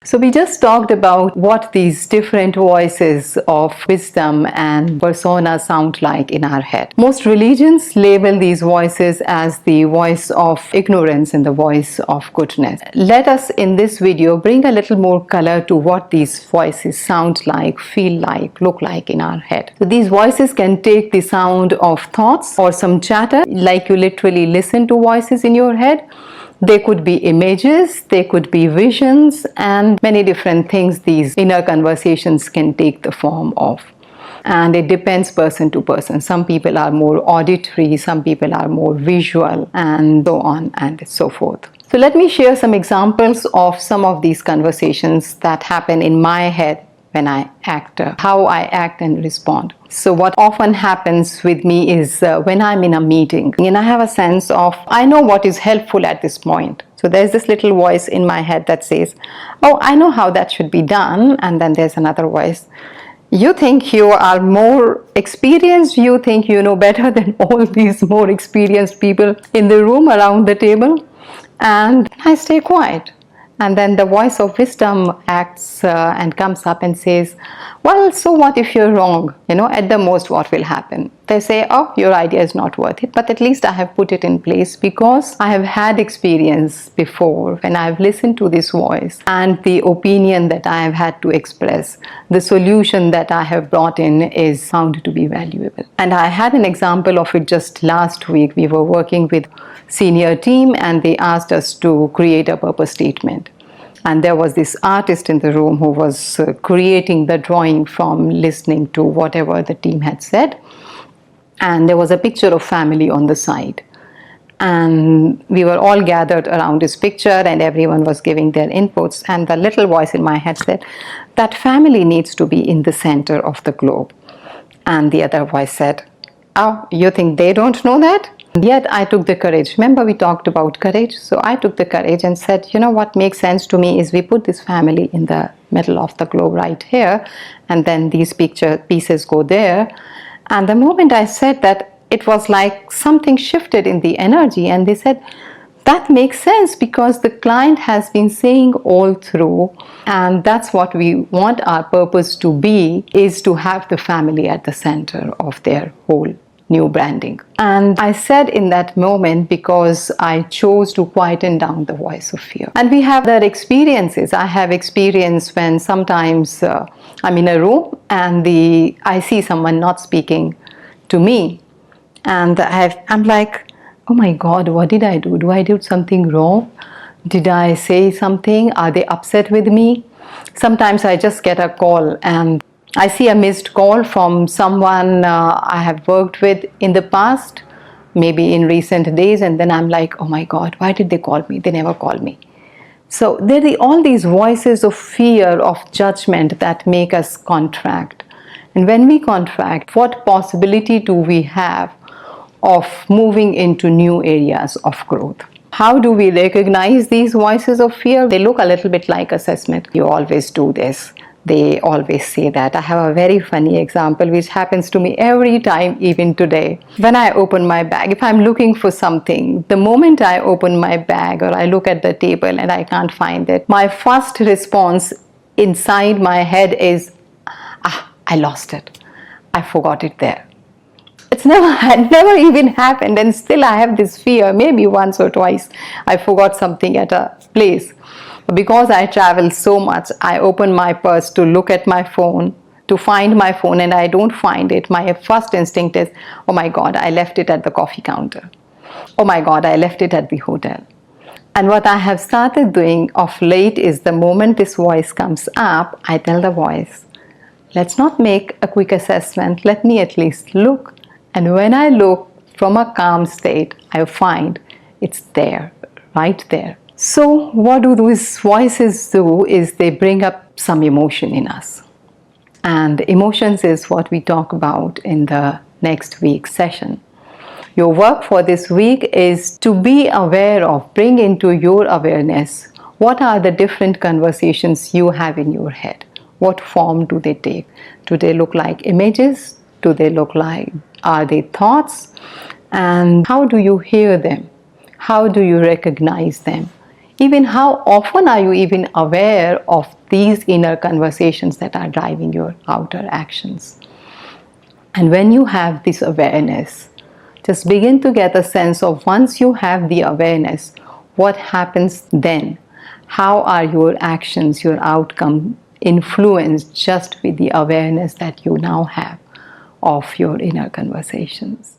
So we just talked about what these different voices of wisdom and persona sound like in our head. Most religions label these voices as the voice of ignorance and the voice of goodness. Let us in this video bring a little more color to what these voices sound like, feel like, look like in our head. So these voices can take the sound of thoughts or some chatter, like you literally listen to voices in your head. They could be images, they could be visions, and many different things these inner conversations can take the form of. And it depends person to person. Some people are more auditory, some people are more visual, and so on and so forth. So let me share some examples of some of these conversations that happen in my head when I act, how I act and respond. So what often happens with me is when I'm in a meeting and I have a sense of, I know what is helpful at this point. So there's this little voice in my head that says, oh, I know how that should be done. And then there's another voice. You think you are more experienced, you think you know better than all these more experienced people in the room around the table. And I stay quiet. And then the voice of wisdom acts and comes up and says, well, so what if you're wrong? At the most, what will happen? They say, oh, your idea is not worth it, but at least I have put it in place because I have had experience before when I've listened to this voice and the opinion that I have had to express, the solution that I have brought in is found to be valuable. And I had an example of it just last week. We were working with senior team and they asked us to create a purpose statement. And there was this artist in the room who was creating the drawing from listening to whatever the team had said. And there was a picture of family on the side. And we were all gathered around this picture and everyone was giving their inputs. And the little voice in my head said, that family needs to be in the center of the globe. And the other voice said, oh, you think they don't know that? Yet I took the courage. Remember we talked about courage? So I took the courage and said, what makes sense to me is we put this family in the middle of the globe right here, and then these picture pieces go there. And the moment I said that, it was like something shifted in the energy, and they said, that makes sense because the client has been saying all through, and that's what we want our purpose to be, is to have the family at the center of their whole new branding. And I said in that moment because I chose to quieten down the voice of fear. And we have that experiences. I have experience when sometimes I'm in a room and I see someone not speaking to me, and I'm like, oh my God, what did I do? Do I do something wrong? Did I say something? Are they upset with me? Sometimes I just get a call and I see a missed call from someone I have worked with in the past, maybe in recent days, and then I'm like, oh my God, why did they call me? They never call me. So there are all these voices of fear, of judgment that make us contract. And when we contract, what possibility do we have of moving into new areas of growth? How do we recognize these voices of fear? They look a little bit like assessment. You always do this. They always say that. I have a very funny example which happens to me every time, even today. When I open my bag, if I'm looking for something, the moment I open my bag or I look at the table and I can't find it, my first response inside my head is, I lost it. I forgot it there. It's never even happened, and still I have this fear. Maybe once or twice I forgot something at a place. Because I travel so much, I open my purse to look at my phone, to find my phone, and I don't find it. My first instinct is, oh my God, I left it at the coffee counter. Oh my God, I left it at the hotel. And what I have started doing of late is the moment this voice comes up, I tell the voice, let's not make a quick assessment. Let me at least look. And when I look from a calm state, I find it's there, right there. So what do these voices do is they bring up some emotion in us. And emotions is what we talk about in the next week's session. Your work for this week is to be aware of, bring into your awareness, what are the different conversations you have in your head? What form do they take? Do they look like images? Do they look like, are they thoughts? And how do you hear them? How do you recognize them? Even how often are you even aware of these inner conversations that are driving your outer actions? And when you have this awareness, just begin to get a sense of, once you have the awareness, what happens then? How are your actions, your outcome influenced just with the awareness that you now have of your inner conversations?